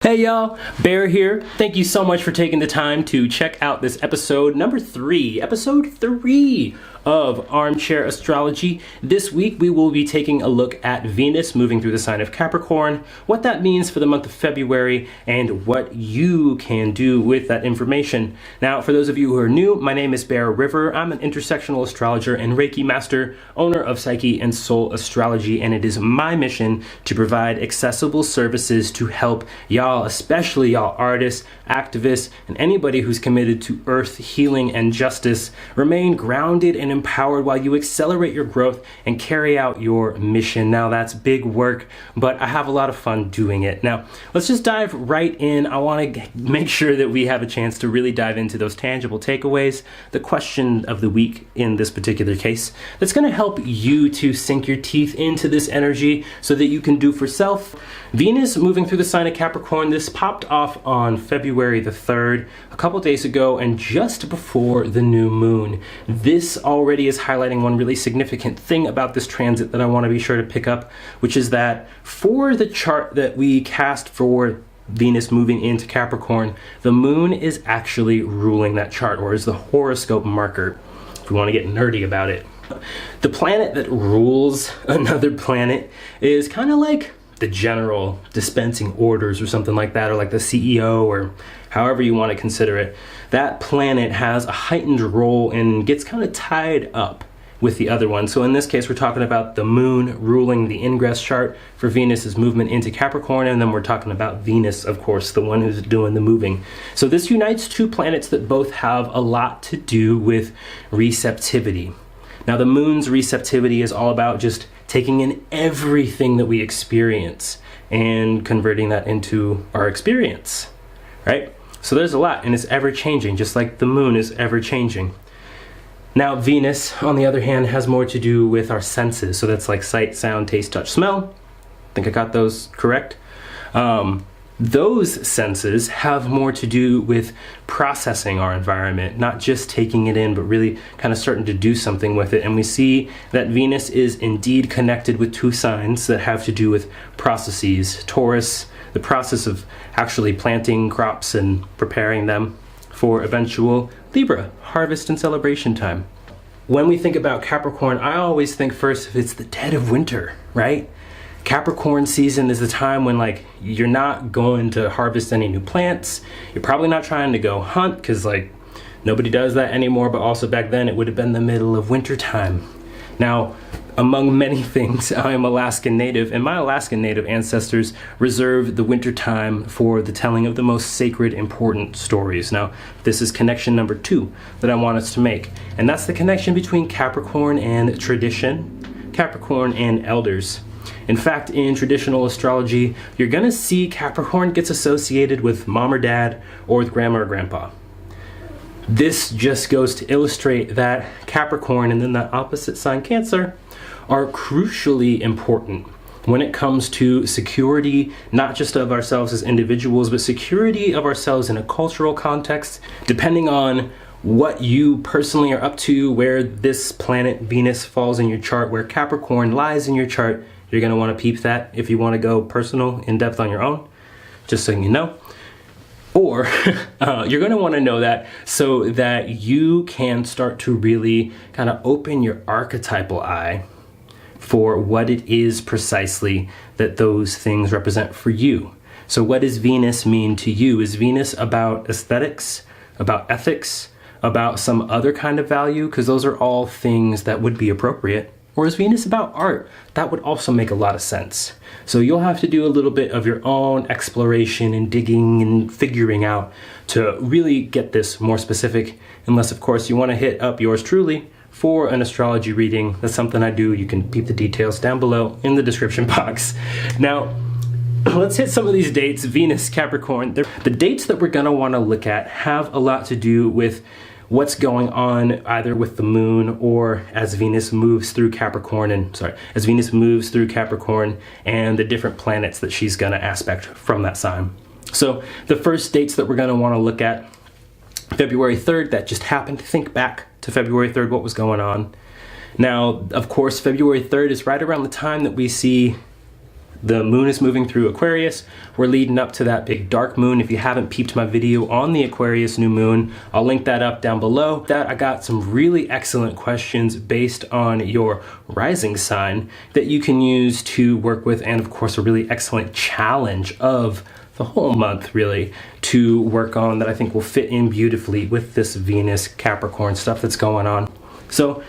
Hey y'all, Bear here. Thank you so much for taking the time to check out this episode episode 3 of Armchair Astrology. This week we will be taking a look at Venus moving through the sign of Capricorn, what that means for the month of February, and what you can do with that information. Now, for those of you who are new, my name is Bear Ryver. I'm an intersectional astrologer and Reiki master, owner of Psyche and Soul Astrology, and it is my mission to provide accessible services to help y'all, especially y'all artists, activists, and anybody who's committed to earth healing and justice, remain grounded and empowered while you accelerate your growth and carry out your mission. Now, that's big work, but I have a lot of fun doing it. Now, let's just dive right in. I want to make sure that we have a chance to really dive into those tangible takeaways, the question of the week in this particular case, that's going to help you to sink your teeth into this energy so that you can do for self. Venus moving through the sign of Capricorn, this popped off on February the 3rd, a couple days ago, and just before the new moon. This already is highlighting one really significant thing about this transit that I want to be sure to pick up, which is that for the chart that we cast for Venus moving into Capricorn, the moon is actually ruling that chart, or is the horoscope marker, if we want to get nerdy about it. The planet that rules another planet is kind of like the general dispensing orders or something like that, or like the CEO, or however you want to consider it. That planet has a heightened role and gets kind of tied up with the other one. So in this case, we're talking about the moon ruling the ingress chart for Venus's movement into Capricorn, and then we're talking about Venus, of course, the one who's doing the moving. So this unites two planets that both have a lot to do with receptivity. Now, the moon's receptivity is all about just taking in everything that we experience and converting that into our experience, right? So there's a lot, and it's ever changing, just like the moon is ever changing. Now, Venus, on the other hand, has more to do with our senses. So that's like sight, sound, taste, touch, smell. I think I got those correct. Those senses have more to do with processing our environment, not just taking it in, but really kind of starting to do something with it. And we see that Venus is indeed connected with two signs that have to do with processes. Taurus, the process of actually planting crops and preparing them for eventual Libra, harvest and celebration time. When we think about Capricorn, I always think first if it's the dead of winter, right? Capricorn season is the time when you're not going to harvest any new plants. You're probably not trying to go hunt because nobody does that anymore, but also back then it would have been the middle of winter time. Now, among many things, I am Alaskan Native, and my Alaskan Native ancestors reserved the winter time for the telling of the most sacred, important stories. Now, this is connection number 2 that I want us to make, and that's the connection between Capricorn and tradition, Capricorn and elders. In fact, in traditional astrology, you're going to see Capricorn gets associated with mom or dad or with grandma or grandpa. This just goes to illustrate that Capricorn and then the opposite sign Cancer are crucially important when it comes to security, not just of ourselves as individuals, but security of ourselves in a cultural context, depending on what you personally are up to, where this planet Venus falls in your chart, where Capricorn lies in your chart. You're going to want to peep that if you want to go personal, in depth on your own, just so you know. Or you're going to want to know that so that you can start to really kind of open your archetypal eye for what it is precisely that those things represent for you. So what does Venus mean to you? Is Venus about aesthetics, about ethics, about some other kind of value? Because those are all things that would be appropriate. Or is Venus about art? That would also make a lot of sense. So you'll have to do a little bit of your own exploration and digging and figuring out to really get this more specific. Unless, of course, you want to hit up yours truly for an astrology reading. That's something I do. You can peep the details down below in the description box. Now, let's hit some of these dates. Venus, Capricorn. The dates that we're going to want to look at have a lot to do with what's going on either with the moon or as Venus moves through Capricorn and the different planets that she's going to aspect from that sign. So the first dates that we're going to want to look at, February 3rd, that just happened. Think back to February 3rd, what was going on. Now, of course, February 3rd is right around the time that we see The moon is moving through Aquarius. We're leading up to that big dark moon. If you haven't peeped my video on the Aquarius new moon, I'll link that up down below. I got some really excellent questions based on your rising sign that you can use to work with, and of course a really excellent challenge of the whole month really to work on that I think will fit in beautifully with this Venus Capricorn stuff that's going on. So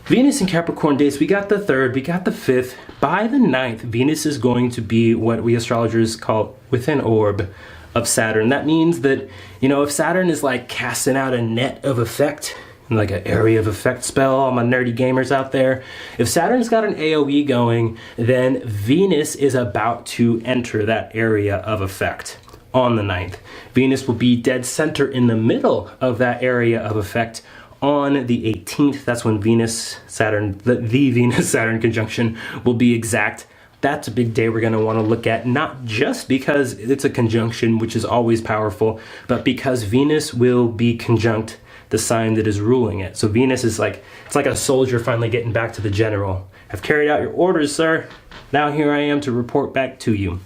Venus and Capricorn days, we got the 3rd, we got the 5th. By the 9th, Venus is going to be what we astrologers call within orb of Saturn. That means that, you know, if Saturn is like casting out a net of effect, like an area of effect spell, all my nerdy gamers out there, if Saturn's got an AoE going, then Venus is about to enter that area of effect on the 9th. Venus will be dead center in the middle of that area of effect on the 18th. That's when Venus-Saturn, the Venus-Saturn conjunction will be exact. That's a big day we're going to want to look at, not just because it's a conjunction, which is always powerful, but because Venus will be conjunct the sign that is ruling it. So Venus is like, it's like a soldier finally getting back to the general. I've carried out your orders, sir. Now here I am to report back to you.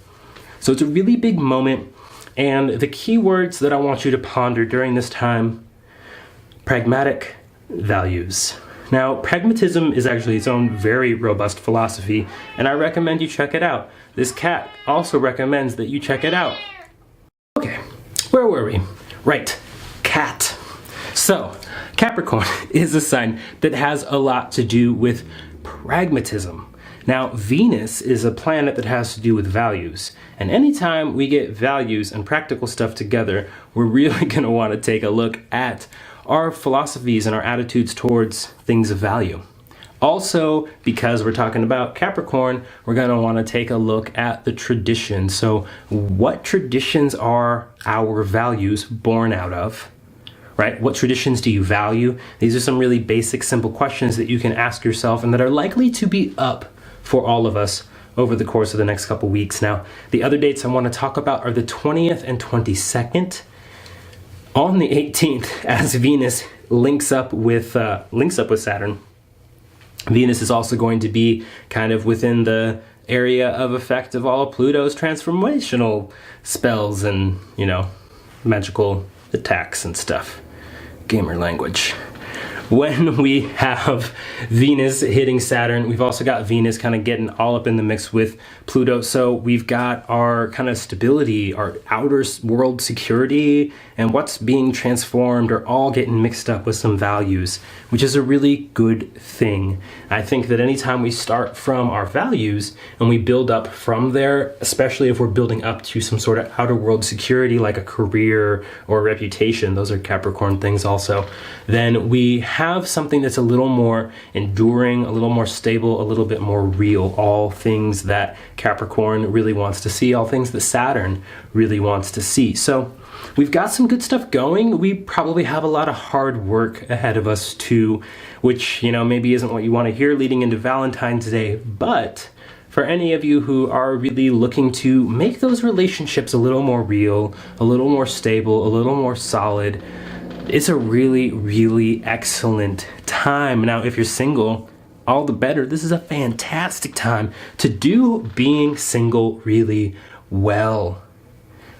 So it's a really big moment, and the key words that I want you to ponder during this time: pragmatic values. Now, pragmatism is actually its own very robust philosophy, and I recommend you check it out. This cat also recommends that you check it out. Okay, where were we? Right, cat. So, Capricorn is a sign that has a lot to do with pragmatism. Now, Venus is a planet that has to do with values. And anytime we get values and practical stuff together, we're really going to want to take a look at our philosophies and our attitudes towards things of value. Also, because we're talking about Capricorn, we're going to want to take a look at the traditions. So what traditions are our values born out of? Right? What traditions do you value? These are some really basic, simple questions that you can ask yourself and that are likely to be up for all of us over the course of the next couple weeks. Now, the other dates I want to talk about are the 20th and 22nd. On the 18th, as Venus links up with Saturn, Venus is also going to be kind of within the area of effect of all Pluto's transformational spells and, you know, magical attacks and stuff. Gamer language. When we have Venus hitting Saturn, we've also got Venus kind of getting all up in the mix with Pluto. So we've got our kind of stability, our outer world security, and what's being transformed are all getting mixed up with some values, which is a really good thing. I think that anytime we start from our values and we build up from there, especially if we're building up to some sort of outer world security like a career or a reputation, those are Capricorn things also, then we have something that's a little more enduring, a little more stable, a little bit more real. All things that Capricorn really wants to see, all things that Saturn really wants to see. So we've got some good stuff going. We probably have a lot of hard work ahead of us too, which, you know, maybe isn't what you want to hear leading into Valentine's Day, but for any of you who are really looking to make those relationships a little more real, a little more stable, a little more solid, it's a really, really excellent time. Now, if you're single, all the better. This is a fantastic time to do being single really well.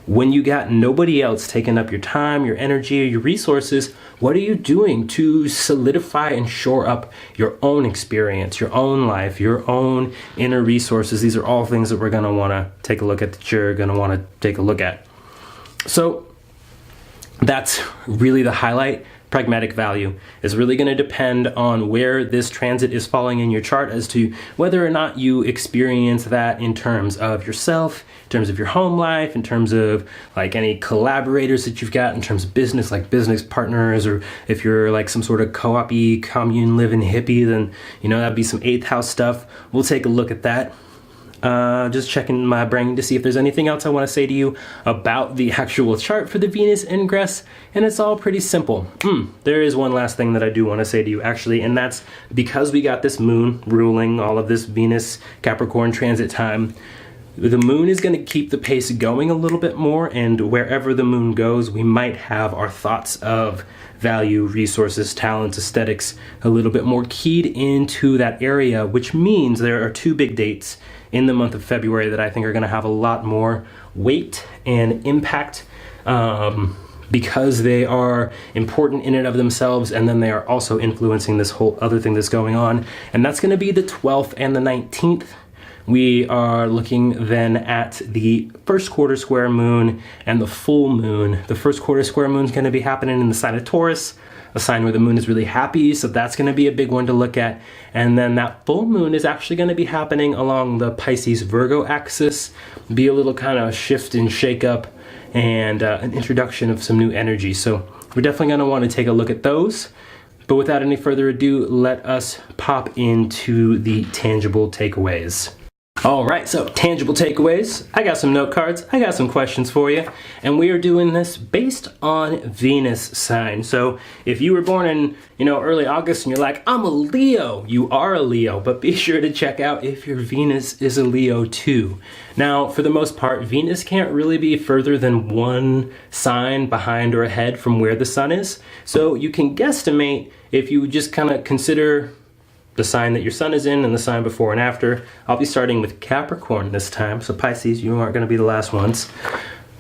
When you got nobody else taking up your time, your energy, or your resources, what are you doing to solidify and shore up your own experience, your own life, your own inner resources? These are all things that we're going to want to take a look at, that you're going to want to take a look at. So that's really the highlight. Pragmatic value is really going to depend on where this transit is falling in your chart as to whether or not you experience that in terms of yourself, in terms of your home life, in terms of like any collaborators that you've got, in terms of business, like business partners, or if you're like some sort of co-op-y, commune living hippie, then, you know, that'd be some 8th house stuff. We'll take a look at that. Just checking my brain to see if there's anything else I want to say to you about the actual chart for the Venus ingress, and it's all pretty simple. There is one last thing that I do want to say to you actually, and that's because we got this moon ruling all of this Venus Capricorn transit time, the moon is going to keep the pace going a little bit more, and wherever the moon goes, we might have our thoughts of value, resources, talents, aesthetics a little bit more keyed into that area, which means there are 2 big dates in the month of February that I think are going to have a lot more weight and impact, because they are important in and of themselves, and then they are also influencing this whole other thing that's going on. And that's going to be the 12th and the 19th. We are looking then at the first quarter square moon and the full moon. The first quarter square moon is going to be happening in the sign of Taurus, a sign where the moon is really happy, so that's going to be a big one to look at. And then that full moon is actually going to be happening along the Pisces Virgo axis, be a little kind of shift and shake up, and an introduction of some new energy. So we're definitely going to want to take a look at those. But without any further ado, let us pop into the tangible takeaways. All right, so tangible takeaways. I got some note cards. I got some questions for you. And we are doing this based on Venus sign. So if you were born in, early August and you're like, I'm a Leo, you are a Leo, but be sure to check out if your Venus is a Leo too. Now, for the most part, Venus can't really be further than one sign behind or ahead from where the sun is. So you can guesstimate if you just kind of consider the sign that your sun is in and the sign before and after. I'll be starting with Capricorn this time, so Pisces, you aren't going to be the last ones.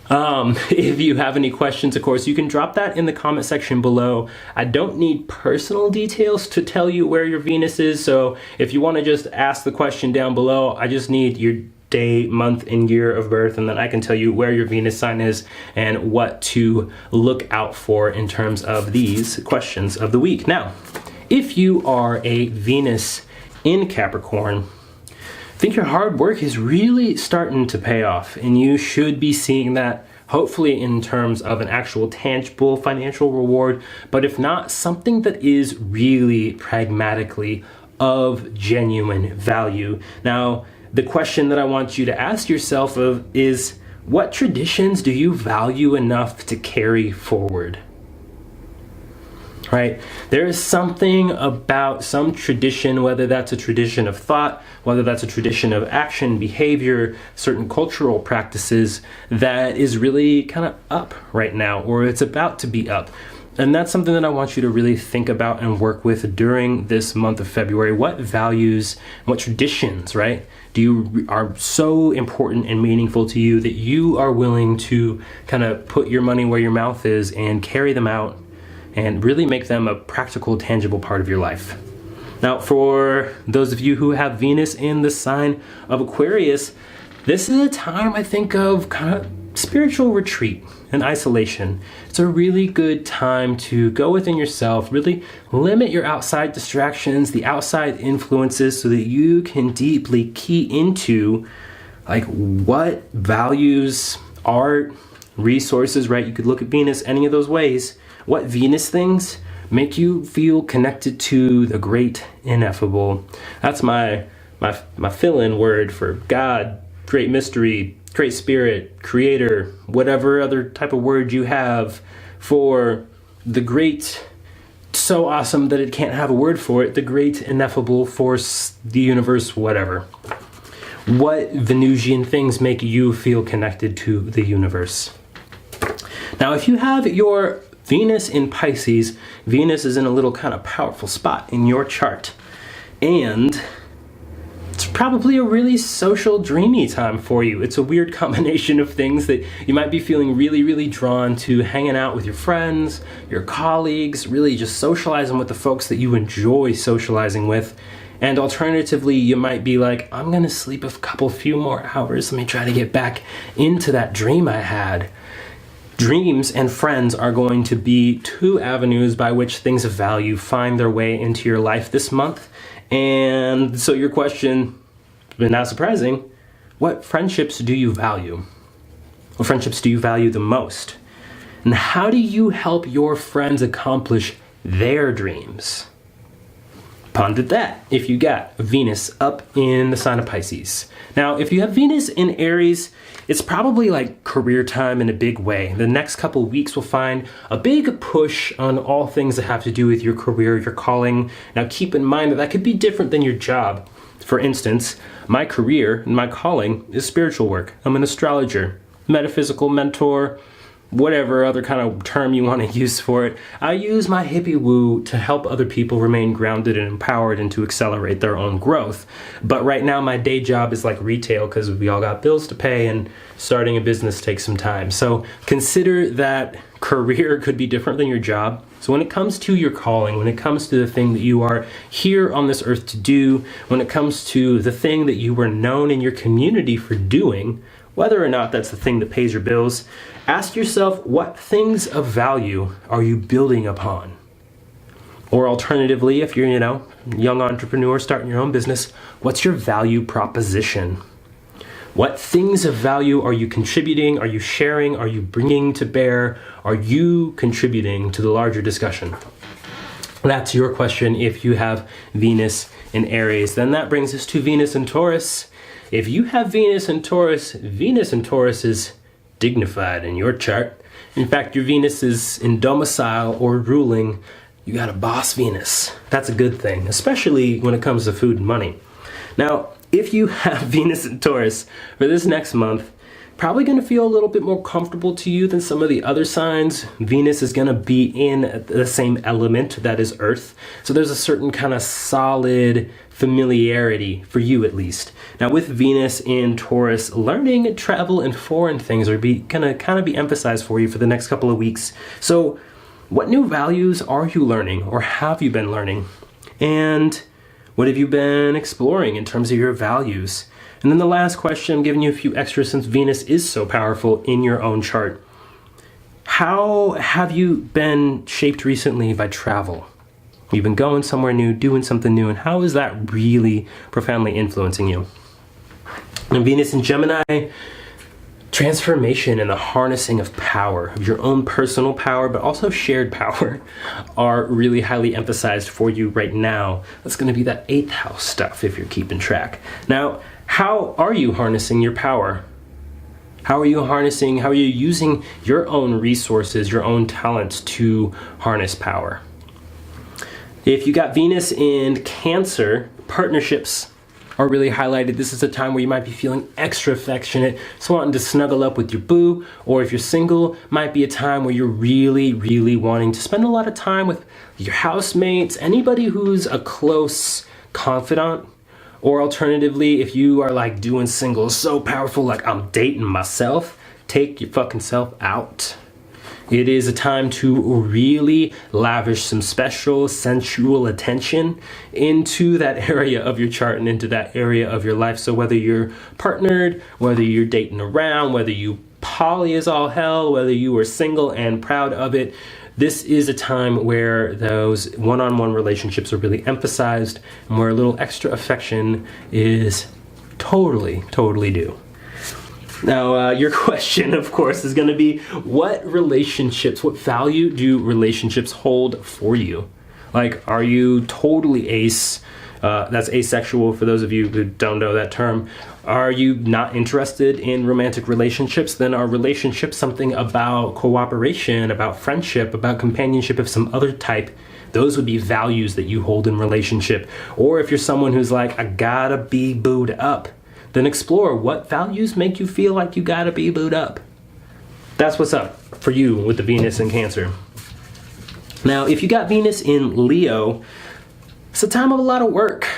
If you have any questions, of course, you can drop that in the comment section below. I don't need personal details to tell you where your Venus is, so if you want to just ask the question down below, I just need your day, month, and year of birth, and then I can tell you where your Venus sign is and what to look out for in terms of these questions of the week. Now, if you are a Venus in Capricorn, I think your hard work is really starting to pay off, and you should be seeing that hopefully in terms of an actual tangible financial reward, but if not, something that is really pragmatically of genuine value. Now, the question that I want you to ask yourself is, what traditions do you value enough to carry forward? Right? There is something about some tradition, whether that's a tradition of thought, whether that's a tradition of action, behavior, certain cultural practices, that is really kind of up right now, or it's about to be up. And that's something that I want you to really think about and work with during this month of February. What values, what traditions, right, are so important and meaningful to you that you are willing to kind of put your money where your mouth is and carry them out and really make them a practical, tangible part of your life. Now, for those of you who have Venus in the sign of Aquarius, this is a time, I think, of kind of spiritual retreat and isolation. It's a really good time to go within yourself, really limit your outside distractions, the outside influences, so that you can deeply key into like what values, art, resources, right? You could look at Venus any of those ways. What Venus things make you feel connected to the great ineffable? That's my fill-in word for God, great mystery, great spirit, creator, whatever other type of word you have for the great, so awesome that it can't have a word for it, the great ineffable force, the universe, whatever. What Venusian things make you feel connected to the universe? Now, if you have your Venus in Pisces, Venus is in a little kind of powerful spot in your chart. And it's probably a really social, dreamy time for you. It's a weird combination of things that you might be feeling really, really drawn to hanging out with your friends, your colleagues, really just socializing with the folks that you enjoy socializing with. And alternatively, you might be like, I'm gonna sleep a few more hours. Let me try to get back into that dream I had. Dreams and friends are going to be two avenues by which things of value find their way into your life this month. And so your question, but not surprising, what friendships do you value? What friendships do you value the most? And how do you help your friends accomplish their dreams? Ponder that if you got Venus up in the sign of Pisces. Now, if you have Venus in Aries, it's probably like career time in a big way. The next couple weeks will find a big push on all things that have to do with your career, your calling. Now, keep in mind that that could be different than your job. For instance, my career and my calling is spiritual work. I'm an astrologer, metaphysical mentor, whatever other kind of term you want to use for it. I use my hippie woo to help other people remain grounded and empowered and to accelerate their own growth. But right now my day job is like retail because we all got bills to pay and starting a business takes some time. So consider that career could be different than your job. So when it comes to your calling, when it comes to the thing that you are here on this earth to do, when it comes to the thing that you were known in your community for doing, whether or not that's the thing that pays your bills, ask yourself, what things of value are you building upon? Or alternatively, if you're, young entrepreneur starting your own business, what's your value proposition? What things of value are you contributing? Are you sharing? Are you bringing to bear? Are you contributing to the larger discussion? That's your question if you have Venus in Aries. Then that brings us to Venus in Taurus. If you have Venus in Taurus is dignified in your chart. In fact, your Venus is in domicile or ruling. You got a boss Venus. That's a good thing, especially when it comes to food and money. Now, if you have Venus in Taurus for this next month, probably going to feel a little bit more comfortable to you than some of the other signs. Venus is going to be in the same element, that is Earth. So there's a certain kind of solid familiarity for you at least. Now with Venus in Taurus, learning, travel, and foreign things are gonna kind of be emphasized for you for the next couple of weeks. So what new values are you learning or have you been learning? And what have you been exploring in terms of your values? And then the last question, I'm giving you a few extras since Venus is so powerful in your own chart. How have you been shaped recently by travel? You've been going somewhere new, doing something new, and how is that really profoundly influencing you? And Venus in Gemini, transformation and the harnessing of power, of your own personal power, but also shared power, are really highly emphasized for you right now. That's going to be that 8th house stuff if you're keeping track. Now, how are you harnessing your power? How are you using your own resources, your own talents to harness power? If you got Venus in Cancer, partnerships are really highlighted. This is a time where you might be feeling extra affectionate, so wanting to snuggle up with your boo, or if you're single, might be a time where you're really, really wanting to spend a lot of time with your housemates, anybody who's a close confidant. Or alternatively, if you are like doing singles so powerful, like I'm dating myself, take your fucking self out. It is a time to really lavish some special sensual attention into that area of your chart and into that area of your life. So whether you're partnered, whether you're dating around, whether you poly as all hell, whether you are single and proud of it, this is a time where those one-on-one relationships are really emphasized and where a little extra affection is totally due. Now, your question, of course, is going to be, what value do relationships hold for you? Like, are you totally that's asexual for those of you who don't know that term. Are you not interested in romantic relationships? Then are relationships something about cooperation, about friendship, about companionship of some other type? Those would be values that you hold in relationship. Or if you're someone who's like, I gotta be booed up, then explore what values make you feel like you gotta be booed up. That's what's up for you with the Venus in Cancer. Now, if you got Venus in Leo, it's a time of a lot of work,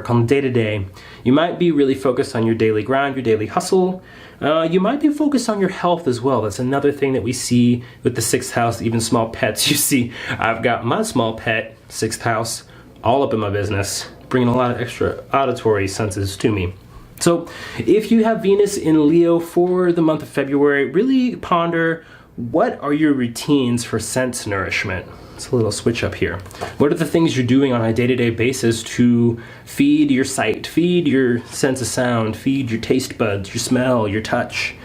on the day-to-day. You might be really focused on your daily grind, your daily hustle. You might be focused on your health as well. That's another thing that we see with the 6th house, even small pets. You see, I've got my small pet, 6th house, all up in my business, bringing a lot of extra auditory senses to me. So if you have Venus in Leo for the month of February, really ponder, what are your routines for sense nourishment? It's a little switch up here. What are the things you're doing on a day-to-day basis to feed your sight, feed your sense of sound, feed your taste buds, your smell, your touch?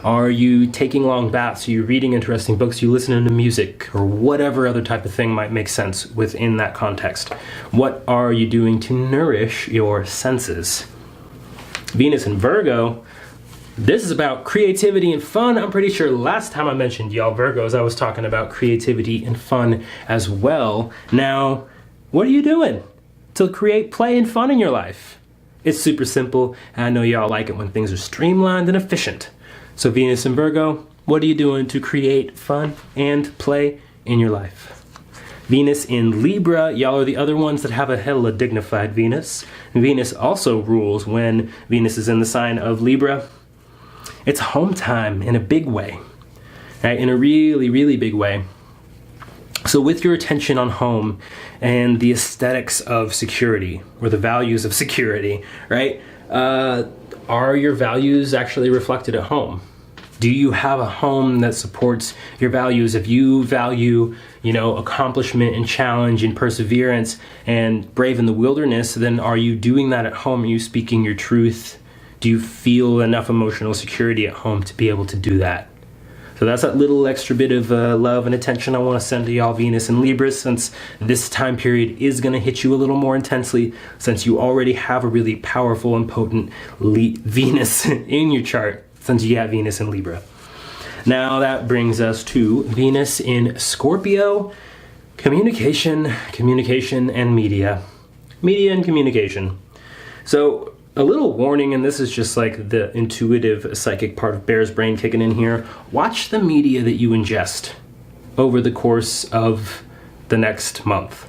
Are you taking long baths? Are you reading interesting books? Are you listening to music? Or whatever other type of thing might make sense within that context. What are you doing to nourish your senses? Venus in Virgo, this is about creativity and fun. I'm pretty sure last time I mentioned y'all Virgos, I was talking about creativity and fun as well. Now, what are you doing to create play and fun in your life? It's super simple, and I know y'all like it when things are streamlined and efficient. So Venus in Virgo, What are you doing to create fun and play in your life? Venus in Libra, y'all are the other ones that have a hella dignified Venus. Venus also rules when Venus is in the sign of Libra. It's home time in a big way, right? In a really, really big way. So with your attention on home and the aesthetics of security, or the values of security, right? Are your values actually reflected at home? Do you have a home that supports your values? If you value, accomplishment and challenge and perseverance and brave in the wilderness, then are you doing that at home? Are you speaking your truth? Do you feel enough emotional security at home to be able to do that? So that's that little extra bit of love and attention I want to send to y'all Venus and Libra, since this time period is going to hit you a little more intensely, since you already have a really powerful and potent Venus in your chart, since you have Venus in Libra. Now that brings us to Venus in Scorpio. Communication, and media. Media and communication. So a little warning, and this is just like the intuitive psychic part of Bear's brain kicking in here. Watch the media that you ingest over the course of the next month.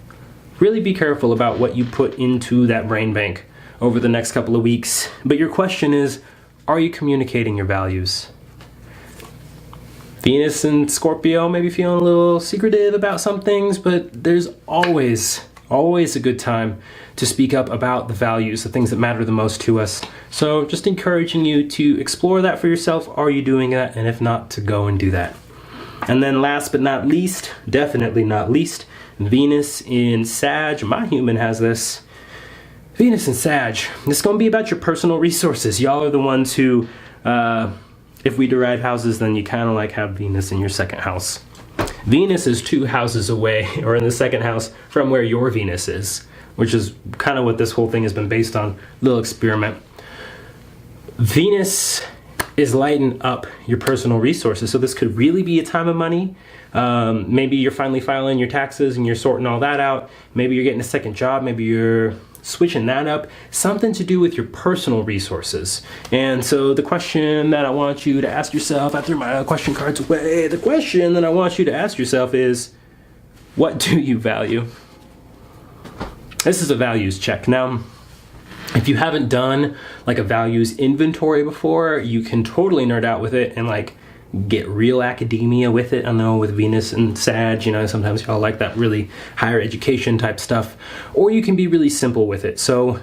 Really be careful about what you put into that brain bank over the next couple of weeks. But your question is, are you communicating your values? Venus and Scorpio may be feeling a little secretive about some things, but there's always a good time to speak up about the values, the things that matter the most to us. So just encouraging you to explore that for yourself. Are you doing that? And if not, to go and do that. And then last but not least, definitely not least, Venus in Sag. My human has this. Venus and Sag. It's going to be about your personal resources. Y'all are the ones who, if we derive houses, then you kind of like have Venus in your second house. Venus is 2 houses away, or in the second house, from where your Venus is, which is kind of what this whole thing has been based on. Little experiment. Venus is lighting up your personal resources. So this could really be a time of money. Maybe you're finally filing your taxes and you're sorting all that out. Maybe you're getting a second job. Maybe you're switching that up. Something to do with your personal resources. And so the question that I want you to ask yourself, I threw my question cards away. The question that I want you to ask yourself is, what do you value? This is a values check. Now, if you haven't done like a values inventory before, you can totally nerd out with it and like get real academia with it. I know with Venus and Sag, sometimes y'all like that really higher education type stuff, or you can be really simple with it. So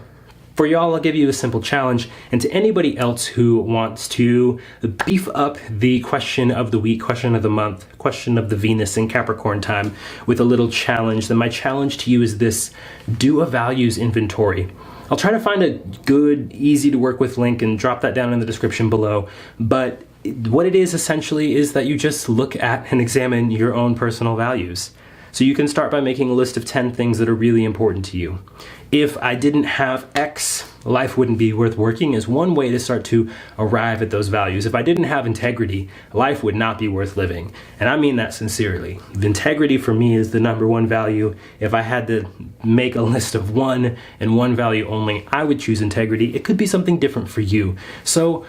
for y'all, I'll give you a simple challenge, and to anybody else who wants to beef up the question of the week, question of the month, question of the Venus in Capricorn time with a little challenge, then my challenge to you is this: do a values inventory. I'll try to find a good, easy to work with link and drop that down in the description below. But what it is essentially is that you just look at and examine your own personal values. So you can start by making a list of 10 things that are really important to you. If I didn't have X, life wouldn't be worth working, is one way to start to arrive at those values. If I didn't have integrity, life would not be worth living. And I mean that sincerely. Integrity for me is the #1 value. If I had to make a list of one and one value only, I would choose integrity. It could be something different for you. So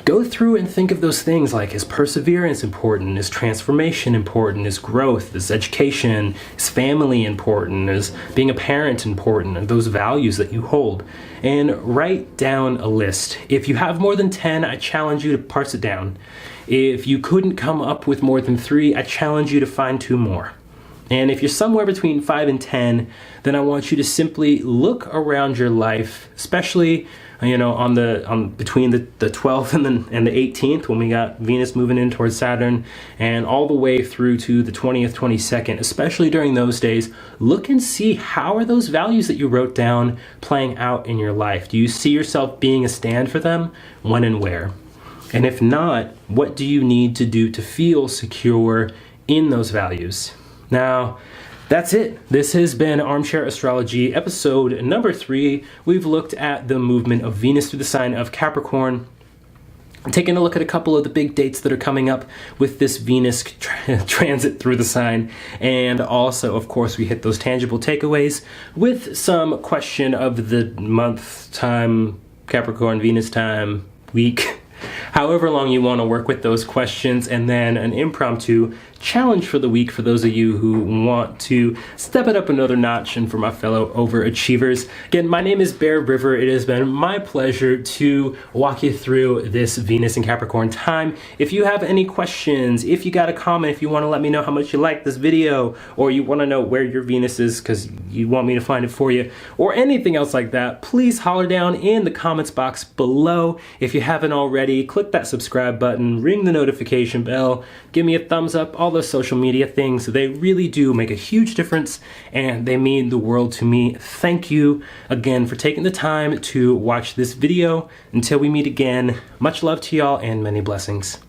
go through and think of those things like, is perseverance important? Is transformation important? Is growth? Is education? Is family important? Is being a parent important? Are those values that you hold? And write down a list. If you have more than 10, I challenge you to parse it down. If you couldn't come up with more than 3, I challenge you to find 2 more. And if you're somewhere between 5 and 10, then I want you to simply look around your life, especially on between the 12th and the 18th, when we got Venus moving in towards Saturn, and all the way through to the 20th, 22nd, especially during those days. Look and see, how are those values that you wrote down playing out in your life? Do you see yourself being a stand for them? When and where? And if not, what do you need to do to feel secure in those values? Now, that's it. This has been Armchair Astrology, episode number 3. We've looked at the movement of Venus through the sign of Capricorn, taking a look at a couple of the big dates that are coming up with this Venus transit through the sign. And also, of course, we hit those tangible takeaways with some question of the month, time, Capricorn, Venus time, week, however long you want to work with those questions, and then an impromptu challenge for the week for those of you who want to step it up another notch, and for my fellow overachievers. Again, my name is Bear River. It has been my pleasure to walk you through this Venus and Capricorn time. If you have any questions, if you got a comment, if you want to let me know how much you like this video, or you want to know where your Venus is because you want me to find it for you, or anything else like that, please holler down in the comments box below. If you haven't already, click that subscribe button, ring the notification bell, give me a thumbs up, all those social media things. They really do make a huge difference and they mean the world to me. Thank you again for taking the time to watch this video. Until we meet again, much love to y'all and many blessings.